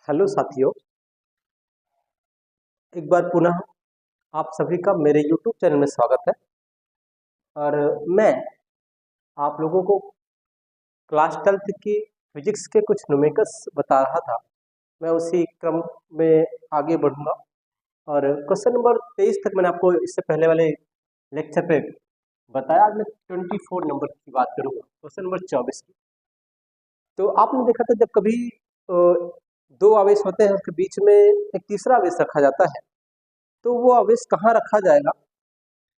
Hello साथियों, एक बार पुनः आप सभी का मेरे YouTube चैनल में स्वागत है। और मैं आप लोगों को क्लास 12th की फिजिक्स के कुछ न्यूमेरिकल्स बता रहा था। मैं उसी क्रम में आगे बढ़ूंगा और क्वेश्चन नंबर 23 तक मैंने आपको इससे पहले वाले लेक्चर पे बताया। आज मैं 24 नंबर की बात करूंगा, क्वेश्चन नंबर 24 की। तो आपने देखा था, जब कभी दो आवेश होते हैं उसके बीच में एक तीसरा आवेश रखा जाता है, तो वो आवेश कहाँ रखा जाएगा,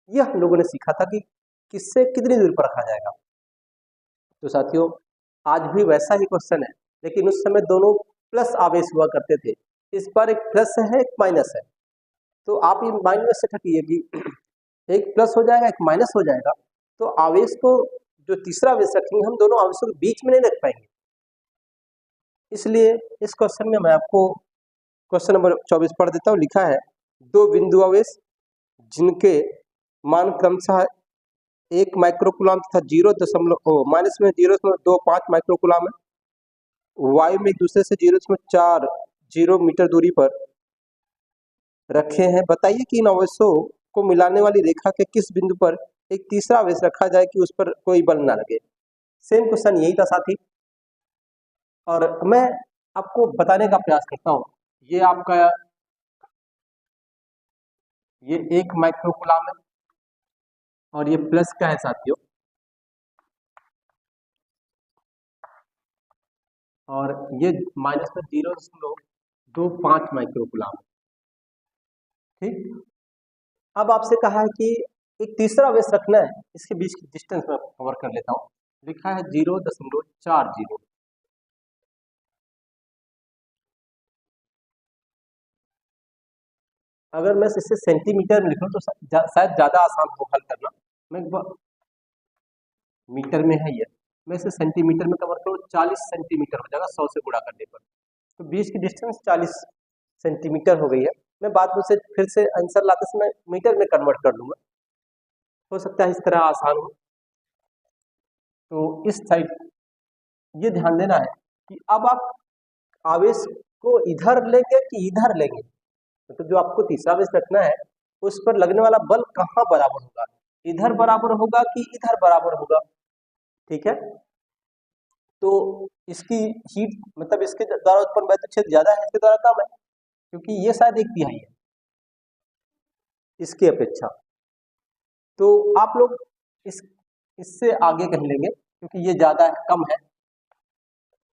यह हम लोगों ने सीखा था कि किससे कितनी दूरी पर रखा जाएगा। तो साथियों, आज भी वैसा ही क्वेश्चन है, लेकिन उस समय दोनों प्लस आवेश हुआ करते थे। इस बार एक प्लस है, एक माइनस है। तो आप ये माइंड में सेट रखिए कि एक प्लस हो जाएगा, एक माइनस हो जाएगा, तो आवेश को जो तीसरा आवेश रखेंगे हम दोनों आवेशों के बीच में नहीं रख पाएंगे। इसलिए इस क्वेश्चन में मैं आपको क्वेश्चन नंबर 24 पढ़ देता हूँ। लिखा है, दो बिंदु आवेश जिनके मान क्रमशः 1 माइक्रोकुलाम तथा माइनस में 0.25 माइक्रोकुलाम है, वायु में एक दूसरे से 0.40 मीटर दूरी पर रखे हैं। बताइए कि इन आवेशों को मिलाने वाली रेखा के किस बिंदु पर एक तीसरा आवेश रखा जाए कि उस पर कोई बल ना लगे। सेम क्वेश्चन यही था साथी, और मैं आपको बताने का प्रयास करता हूँ। ये आपका ये 1 माइक्रोकुलाम है और ये प्लस का है साथियों, और ये माइनस में 0.25 माइक्रोकुलाम। ठीक, अब आपसे कहा है कि एक तीसरा आवेश रखना है, इसके बीच की डिस्टेंस में कवर कर लेता हूँ। लिखा है 0.40। अगर मैं इसे सेंटीमीटर में लिखूं तो शायद ज्यादा आसान हो हल करना। मैं मीटर में है ये, मैं इसे सेंटीमीटर में कवर करूँ, 40 सेंटीमीटर हो जाएगा 100 से गुणा करने पर। तो बीच की डिस्टेंस 40 सेंटीमीटर हो गई है। मैं बाद में से फिर से आंसर लाते समय मीटर में कन्वर्ट कर लूंगा, हो सकता है इस तरह आसान हो। तो इस साइड ये ध्यान देना है कि अब आप आवेश को इधर लेंगे कि इधर लेंगे, तो जो आपको तीसरा आवेश रखना है उस पर लगने वाला बल कहाँ बराबर होगा, इधर बराबर होगा कि इधर बराबर होगा। ठीक है, तो इसकी हीट मतलब इसके द्वारा उत्पन्न वैद्युत क्षेत्र ज्यादा है, इसके द्वारा कम है, क्योंकि ये शायद 1/3 है इसकी अपेक्षा। तो आप लोग इस इससे आगे कहीं लेंगे क्योंकि ये ज्यादा है, कम है,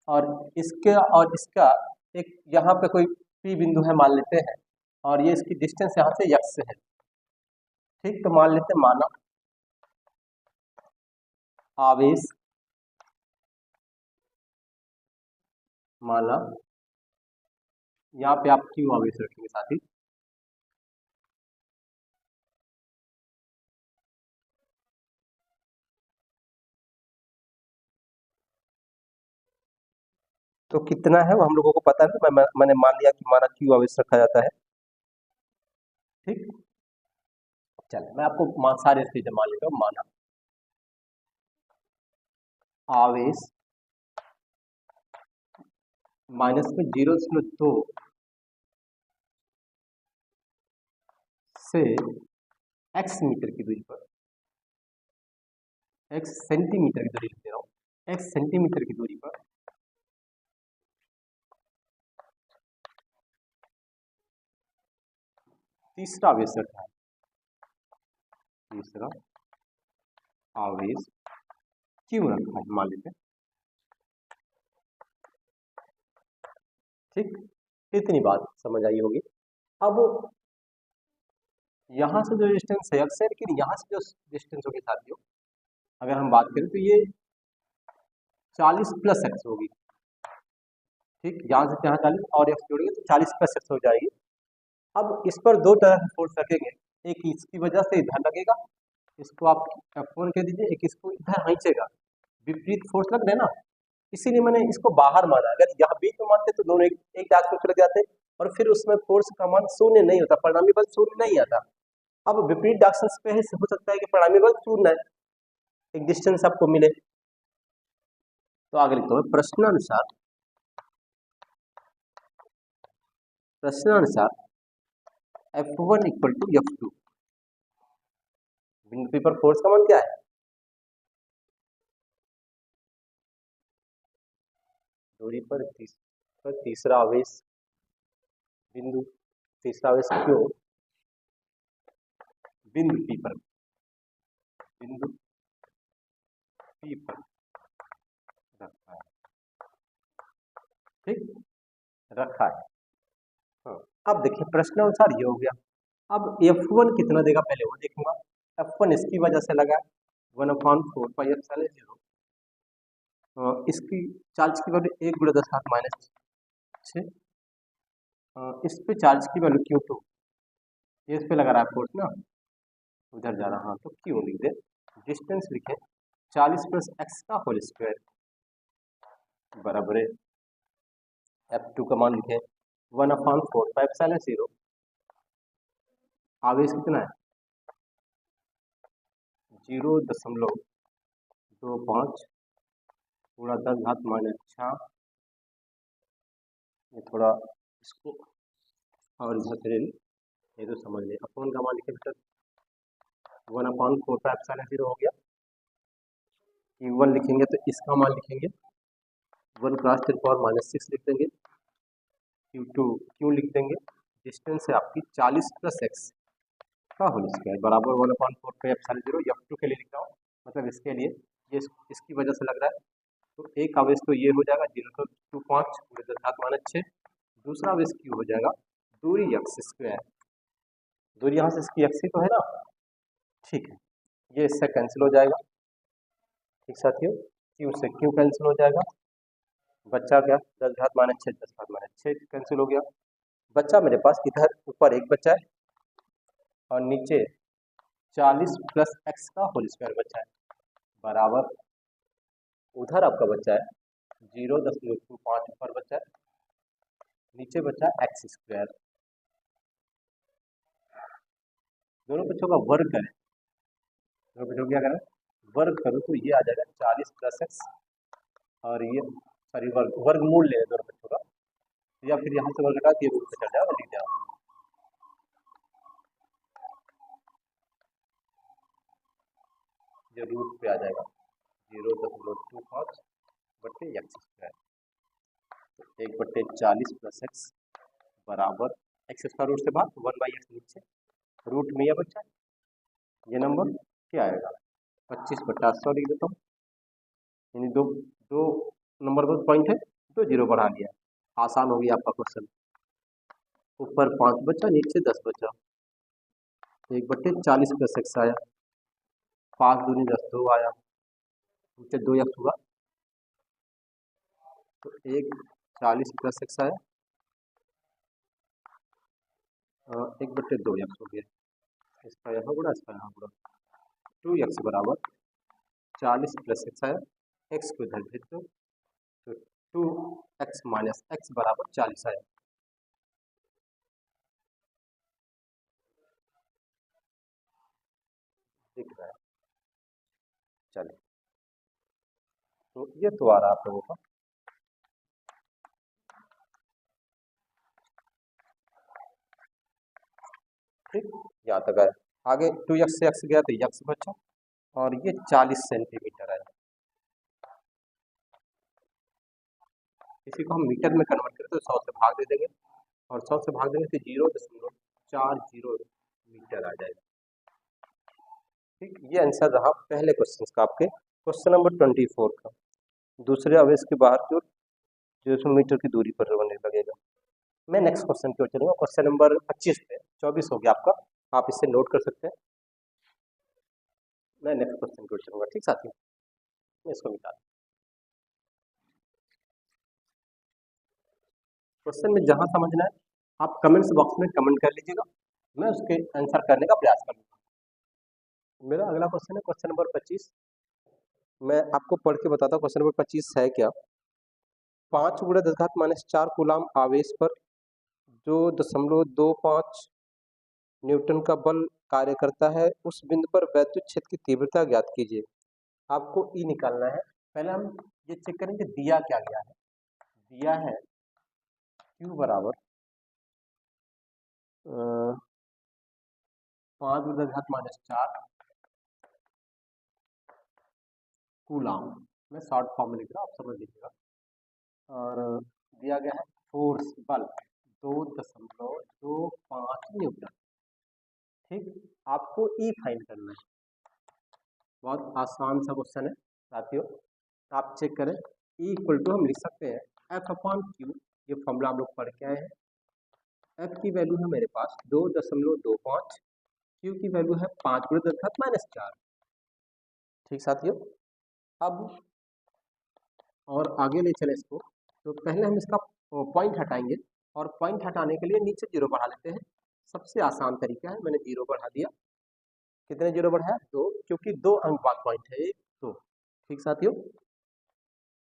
और इसका एक यहाँ पे कोई पी बिंदु है मान लेते हैं, और ये इसकी डिस्टेंस यहाँ से यक्स से है। ठीक, तो मान लेते हैं, माना आवेश, माना यहाँ पे आप क्यू आवेश रखेंगे साथी। तो कितना है वो हम लोगों को पता है, मैंने मान लिया कि माना क्यू आवेश रखा जाता है। ठीक, चलिए मैं आपको सारे चीजें मान लेता हूँ। माना आवेश माइनस में 0.2 से x मीटर की दूरी पर, x सेंटीमीटर की दूरी दे रहा हूँ, x सेंटीमीटर की दूरी पर तीसरा आवेश रखा है। तीसरा आवेश क्यों रखा है मान लेते हैं। ठीक, इतनी बात समझ आई होगी। अब यहाँ से जो डिस्टेंस है x है, लेकिन यहाँ से जो डिस्टेंस होगी साथियों, अगर हम बात करें तो ये 40 प्लस x होगी। ठीक, यहाँ से यहाँ 40 और x जोड़ेंगे तो 40 प्लस x हो जाएगी। अब इस पर दो तरह के फोर्स रखेंगे, एक इसकी वजह से इधर लगेगा, इसको आप F1 कह दीजिए, एक इसको इधर खींचेगा, विपरीत फोर्स लग रहे ना, इसीलिए मैंने इसको बाहर माना। अगर यहाँ बीच में मानते तो दोनों एक डाक में लग जाते, और फिर उसमें फोर्स का मान शून्य नहीं होता, परिणामी बल शून्य नहीं आता। अब विपरीत डायरेक्शन पे हो सकता है कि परिणामी बल शून्य है, एक डिस्टेंस आपको मिले। तो आगे लिखता हूँ, प्रश्नानुसार प्रश्नानुसार F1 इक्वल टू F2, बिंदु P पर फोर्स का मान क्या है? दूरी पर तीसरा आवेश बिंदु, तीसरा आवेश क्यों बिंदु P पर रखा है, ठीक रखा है। हाँ, अब देखिए प्रश्नानुसार ये हो गया। अब F1 कितना देगा पहले वो देखूंगा। F1 इसकी वजह से लगा 1/4πε0, इसकी चार्ज की वैल्यू 1 × 10⁻⁶, इस पे चार्ज की वैल्यू Q2, इस पे लगा रहा है फोर्स ना, उधर जा रहा। हाँ तो क्यों लिख दे, डिस्टेंस लिखे 40 + x का होल स्क्वायर बराबर है F2 का मान लिखे 1/4πε0, आवेश कितना है 0.25 × 10⁻⁶, ये थोड़ा इसको और इधर से ये तो समझ लें। अपॉन का मान लिखे बेटा 1/4πε0 हो गया। Q1 लिखेंगे तो इसका मान लिखेंगे 1 × 10⁻⁶ लिख देंगे। Q2 क्यों लिख देंगे, डिस्टेंस है आपकी 40 + x का होल स्क्वायर बराबर 1/4πε0। F2 के लिए लिख रहा हूँ, मतलब इसके लिए ये इसकी वजह से लग रहा है। तो एक आवेश तो ये हो जाएगा 0.25 × 10⁻⁶, दूसरा आवेश क्यों हो जाएगा दूरी x², दूरी यहाँ से इसकी x ही तो है ना, ठीक है, ये इससे कैंसिल हो जाएगा। ठीक साथियों, क्यों से क्यों कैंसिल हो जाएगा, बच्चा क्या 10⁻⁶, 10⁻⁶ कैंसिल हो गया। बच्चा मेरे पास इधर ऊपर एक बच्चा है और नीचे 40 + x का होल स्क्वायर बच्चा है बराबर, उधर आपका बच्चा है 0.25 ऊपर बच्चा है, नीचे बच्चा x²। दोनों बच्चों का वर्ग करें, दोनों बच्चों क्या करें वर्ग करो तो ये आ जाएगा 40 + x, और ये सॉरी वर्गमूल ले दोनों बच्चों का, या फिर यहाँ से वर्ग हटा दिए रूट पे चल जाएगा, लिख जाएगा ये रूट पे आ जाएगा 0.25 / x², तो 1/40 + x बराबर x² रूट से बाहर 1/x नीचे, रूट में यह बच्चा ये नंबर क्या आएगा 25/100 लिख देता हूँ, यानी दो नंबर पर पॉइंट है, 2 0 बढ़ा लिया। आसान हो गया आपका क्वेश्चन। ऊपर 5 बचा नीचे 10 बचा, 1/40 + x आया, 5 दूनी 10 2 आया, नीचे 2x हुआ तो 1/40 + x आया, 1/2x हो गया, इसका यहाँ गुणा इसका यहाँ गुणा, 2x बराबर 40 + x आया, x को इधर भेज दो तो 2x - x बराबर 40 आया। दिख रहा है, चलिए तो ये तो आ रहा आप लोगों का। ठीक, यहाँ तक आया। आगे 2x से x गया तो x बचा, और ये 40 सेंटीमीटर आया। इसी को हम मीटर में कन्वर्ट करें तो 100 से भाग दे देंगे, और 100 से भाग देंगे तो 0.40 मीटर आ जाएगा। ठीक, ये आंसर रहा पहले क्वेश्चन का, आपके क्वेश्चन नंबर 24 का। दूसरे आवेश के बाहर की ओर 0 मीटर की दूरी पर रोने लगेगा। मैं नेक्स्ट क्वेश्चन की ओर चलूंगा, क्वेश्चन नंबर 25 पे, 24 हो गया आपका, आप इसे नोट कर सकते हैं। मैं नेक्स्ट क्वेश्चन की ओर चलूंगा, ठीक साथी, मैं इसको मिटा दूं। क्वेश्चन में जहां समझना है आप कमेंट्स बॉक्स में कमेंट कर लीजिएगा, मैं उसके आंसर करने का प्रयास करूंगा। मेरा अगला क्वेश्चन है क्वेश्चन नंबर 25। मैं आपको पढ़ के बताता हूँ क्वेश्चन नंबर 25 है क्या। 5 × 10⁻⁴ कूलाम आवेश पर 2.25 न्यूटन का बल कार्य करता है, उस बिंदु पर वैद्युत क्षेत्र की तीव्रता ज्ञात कीजिए। आपको ई निकालना है। पहले हम ये चेक करेंगे दिया क्या गया है, दिया है Q बराबर 5×10⁻⁴ कूलाम। मैं शॉर्ट फॉर्म में लिख रहा हूँ, आप समझ लीजिएगा। और दिया गया है फोर्स बल 2.25 न्यूटन। ठीक, आपको ई फाइंड करना है। बहुत आसान सा क्वेश्चन है साथियों, आप चेक करें। ई इक्वल टू हम लिख सकते हैं F/Q, ये फॉर्मूला हम लोग पढ़ के आए हैं। F की वैल्यू है मेरे पास 2.25, Q की वैल्यू है 5×10⁻⁴। ठीक साथियों, अब और आगे ले चले इसको, तो पहले हम इसका पॉइंट हटाएंगे, और पॉइंट हटाने के लिए नीचे जीरो बढ़ा लेते हैं। सबसे आसान तरीका है, मैंने जीरो बढ़ा दिया। कितने जीरो बढ़ाया? 2, क्योंकि 2 अंक बाद पॉइंट है, 1 2। ठीक साथियों,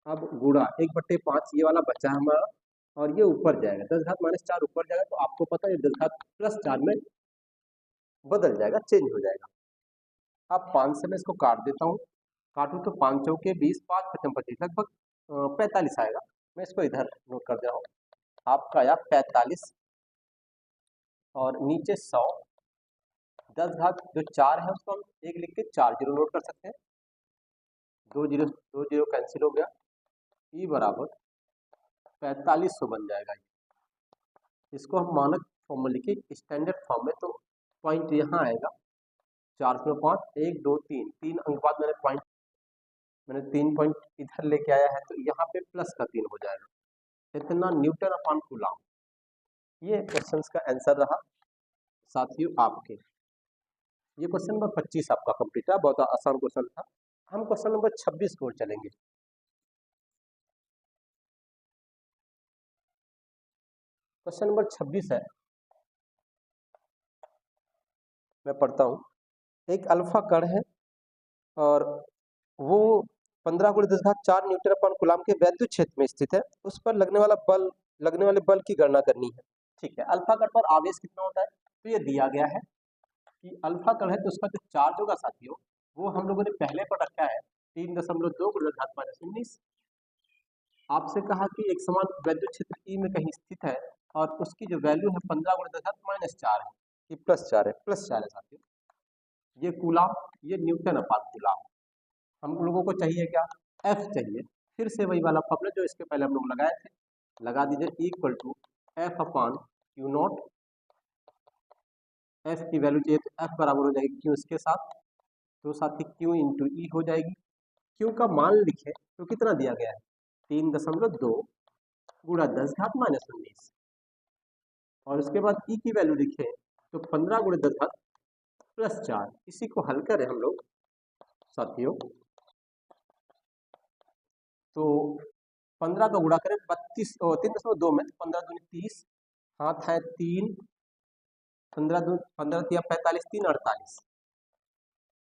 अब गुणा 1/5 ये वाला बचा है हमारा, और ये ऊपर जाएगा 10⁻⁴ ऊपर जाएगा, तो आपको पता है 10⁻+4 में बदल जाएगा, चेंज हो जाएगा। अब 5 से मैं इसको काट देता हूँ। काटूँ तो 5 चौके 20, 5 5 25, लगभग 45 आएगा। मैं इसको इधर नोट कर दे रहा हूँ। आपका आया 45, और नीचे 100, 10 घात जो 4 है उसको हम 1 लिख के 4 जीरो नोट कर सकते हैं। 2 जीरो कैंसिल हो गया, ई बराबर 4500 बन जाएगा। इसको हम मानक फॉर्म में लिखे, स्टैंडर्ड फॉर्म में, तो पॉइंट यहाँ आएगा 4/5, 1 2 3, 3 अंक बाद मैंने 3 पॉइंट इधर लेके आया है, तो यहाँ पे प्लस का 3 हो जाएगा। इतना N/कूलम। ये क्वेश्चन का आंसर रहा साथियों आपके। ये क्वेश्चन नंबर 25 आपका कंप्लीट है, बहुत आसान क्वेश्चन था। हम क्वेश्चन नंबर 26 को चलेंगे। क्वेश्चन नंबर 26 है, मैं पढ़ता हूँ। एक अल्फा कण है, और वो 15×10⁴ N/कूलम के वैद्युत क्षेत्र में स्थित है। उस पर लगने वाले बल की गणना करनी है। ठीक है, अल्फा कण पर आवेश कितना होता है? तो ये दिया गया है कि अल्फा कण है, तो उसका जो चार्ज होगा साथियों, वो हम लोगों ने पहले पर रखा है 3.2×10⁻19। आपसे कहा कि एक समान वैद्युत क्षेत्र ई में कहीं स्थित है, और उसकी जो वैल्यू है 15×10⁻⁴ है, ये +4 है, +4 है साथियों। ये कूलम, ये N/कूलम। हम लोगों को चाहिए क्या? F चाहिए। फिर से वही वाला फॉर्मूला जो इसके पहले हम लोग लगाए थे, लगा दीजिए। Equal to F/Q0। F की वैल्यू चाहिए, तो F बराबर हो जाएगी Q इसके साथ, तो साथ ही Q इंटू ई हो जाएगी। Q का मान लिखे तो कितना दिया गया है? 3.2 गुणा 10⁻⁻19, और उसके बाद ई की वैल्यू लिखे तो 15×10⁻+4। इसी को हल करें हम लोग साथियों, तो 15 का गुणा करें 3.2 में, 15 दूनी 30, हाथ है 3, 15 तिया 45, 3 48।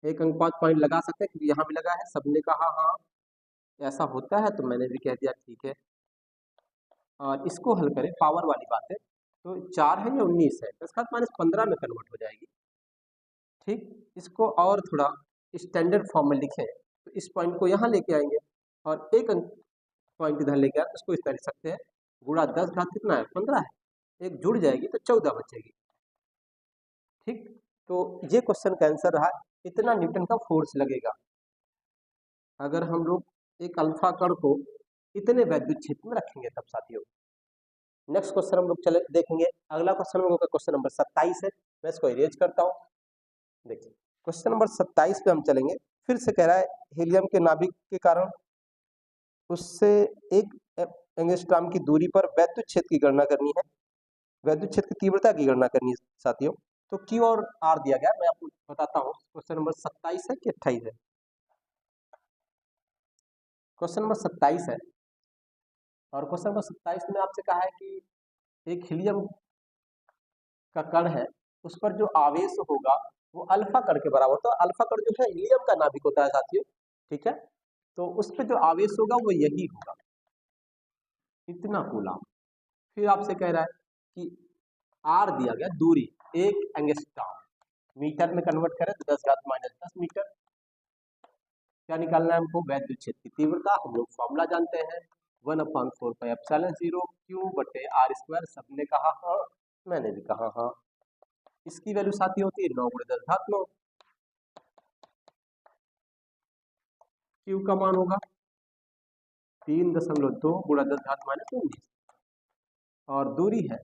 एक अंक 5 पॉइंट लगा सकते हैं, क्योंकि यहाँ भी लगा है, सबने कहा हाँ ऐसा होता है, तो मैंने भी कह दिया ठीक है। और इसको हल करें, पावर वाली बात है, तो 4 है या 19 है, 10⁻15 में कन्वर्ट हो जाएगी। ठीक, इसको और थोड़ा स्टैंडर्ड फॉर्म में लिखें, तो इस पॉइंट को यहाँ लेके आएंगे, और एक अंक पॉइंट इधर लेके आए, उसको इस तरह लिख सकते हैं, गुणा 10 घात कितना है? 15 है, एक जुड़ जाएगी तो 14 बचेगी। ठीक, तो ये क्वेश्चन का आंसर रहा, इतना न्यूटन का फोर्स लगेगा अगर हम लोग एक अल्फा कण को इतने वैद्युत क्षेत्र में रखेंगे तब साथियों। नेक्स्ट क्वेश्चन हम लोग चले देखेंगे। अगला क्वेश्चन हम लोग का क्वेश्चन नंबर 27 है। मैं इसको इरेज करता हूँ। देखिए क्वेश्चन नंबर 27 पे हम चलेंगे। फिर से कह रहा है हीलियम के नाभिक के कारण उससे 1 एंगस्ट्रॉम की दूरी पर वैद्युत क्षेत्र की गणना करनी है, वैद्युत क्षेत्र की तीव्रता की गणना करनी है साथियों। तो Q और R दिया गया, मैं आपको बताता हूँ। क्वेश्चन नंबर 27 है कि 28 है? क्वेश्चन नंबर 27 है, और क्वेश्चन नंबर 27 में आपसे कहा है कि एक हीलियम का कण है, उस पर जो आवेश होगा वो अल्फा कण के बराबर होता है। अल्फा कण जो है हीलियम का नाभिक होता है साथियों, ठीक है। तो उस पर जो आवेश होगा वो यही होगा, इतना कूलम। फिर आपसे कह रहा है कि आर दिया गया दूरी 1 एंगस्ट्रॉम, मीटर में कन्वर्ट करें तो 10⁻⁻10 मीटर। क्या निकालना है हमको? वैद्युत क्षेत्र की तीव्रता। हम लोग फॉर्मूला जानते हैं, 1/4πε0 Q/r²। सबने कहा हाँ, मैंने भी कहा हाँ। इसकी वैल्यू साथी होती है 9 गुणे 10 घात 9। क्यू का मान होगा 3.2 गुणा 10 घात -19 और दूरी है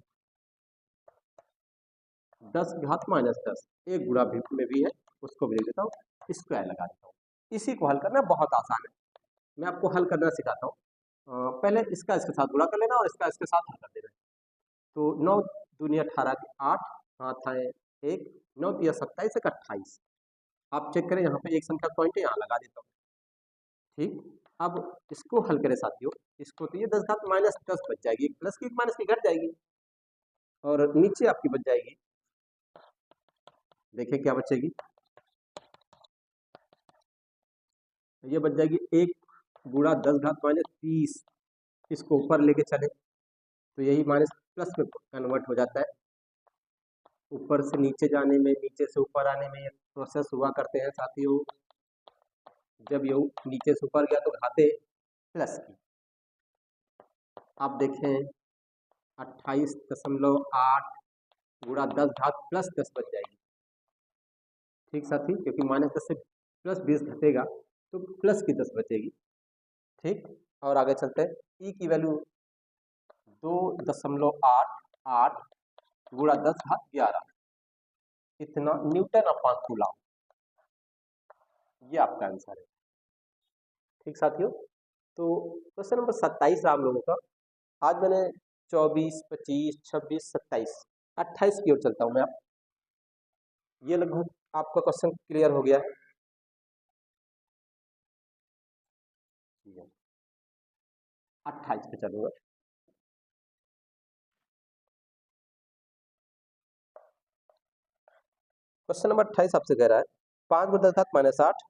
10 घात -10। एक गुणा में भी है, उसको भी लिख देता हूँ, स्क्वायर लगा देता हूँ। इसी को हल करना बहुत आसान है, मैं आपको हल करना सिखाता हूँ। पहले इसका इसके साथ गुणा कर लेना और इसका इसके साथ हल कर देना। तो 9 दूनी 18 की 8, हाथ आए 1, 9 तिया 27 एक 28। आप चेक करें, यहाँ पे एक संख्या पॉइंट है, यहाँ लगा देता हूँ। ठीक, अब इसको हल करें साथियों, इसको तो ये 10 घात -10 बच जाएगी, प्लस की माइनस की घट जाएगी और नीचे आपकी बच जाएगी, देखिए क्या बचेगी, ये बच जाएगी 1 गुणा 10 घात -30। इसको ऊपर लेके चले तो यही माइनस प्लस में कन्वर्ट हो जाता है। ऊपर से नीचे जाने में, नीचे से ऊपर आने में ये प्रोसेस हुआ करते हैं साथियों। जब ये नीचे से ऊपर गया तो घाते प्लस की, आप देखें 28.8 गुणा 10 घात +10 बच जाएगी। ठीक साथी, क्योंकि -10 से +20 घटेगा तो प्लस की 10 बचेगी। ठीक, और आगे चलते हैं, ई की वैल्यू 2.88 गुणा 10 घात 11, इतना न्यूटन अपॉन कूलम, ये आपका आंसर है। ठीक साथियों, तो क्वेश्चन नंबर 27 आप लोगों का। आज मैंने 24, 25, 26, 27, 28 की ओर चलता हूँ मैं। आप ये लगभग आपका क्वेश्चन क्लियर हो गया है। 28 पे चलूंगा। क्वेश्चन नंबर 28 आपसे कह रहा है 5 गुणे 10 घात -8,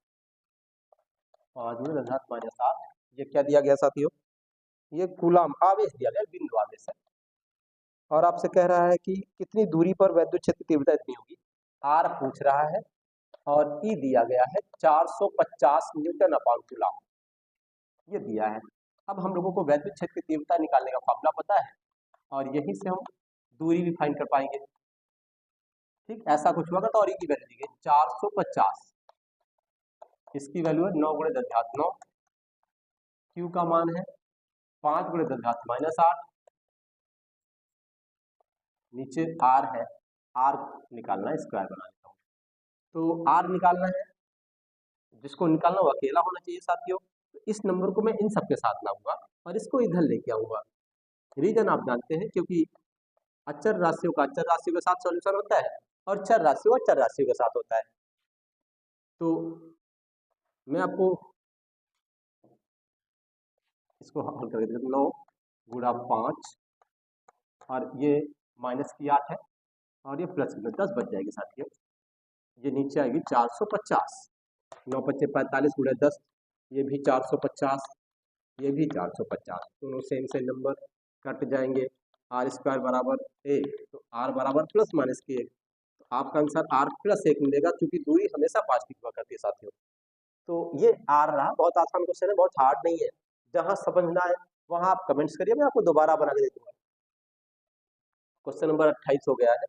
5 गुणे 10 घात -8, ये क्या दिया गया साथियों, ये कूलम आवेश दिया गया, बिंदु आवेश है। और आपसे कह रहा है कि कितनी दूरी पर वैद्युत क्षेत्र की तीव्रता इतनी होगी, आर पूछ रहा है और ई दिया गया है 450 न्यूटन अपॉन कूलम, ये दिया है। अब हम लोगों को वैद्युत क्षेत्र की तीव्रता निकालने का फॉर्मूला पता है और यहीं से हम दूरी भी फाइंड कर पाएंगे। ठीक, ऐसा कुछ हुआ तो और ई की वैल्यू दी गई 450, इसकी वैल्यू है 9 गुणे 10 घात 9, क्यू का मान है 5 गुणे 10 घात -8, नीचे आर है, आर निकालना है, स्क्वायर बना लेता हूँ। तो आर निकालना है, जिसको निकालना वो अकेला होना चाहिए साथियों। तो इस नंबर को मैं इन सबके साथ लाऊंगा और इसको इधर लेके आऊंगा। रीजन आप जानते हैं, क्योंकि अचर राशियों का अचर राशियों के साथ सॉल्यूशन होता है और चर राशियों का चर राशियों के साथ होता है। तो मैं आपको इसको हल करके देता हूँ। 9 गुणा 5 और ये माइनस की 8 है और ये प्लस की 10 बच जाएगी साथियों। ये नीचे आएगी 450, 9 पच्चे 45 गुणे 10, ये भी 450, ये भी 450, दोनों सेम सेम नंबर कट जाएंगे। आर स्क्वायर बराबर 1, तो आर बराबर प्लस माइनस की 1, तो आपका आंसर आर प्लस 1 मिलेगा, क्योंकि दूरी हमेशा 5 की हुआ करती है साथियों। तो ये आर रहा, बहुत आसान क्वेश्चन है, बहुत हार्ड नहीं है। जहां समझना है वहां आप कमेंट्स करिए, मैं आपको दोबारा बना के दे दूंगा। क्वेश्चन नंबर 28 हो गया है।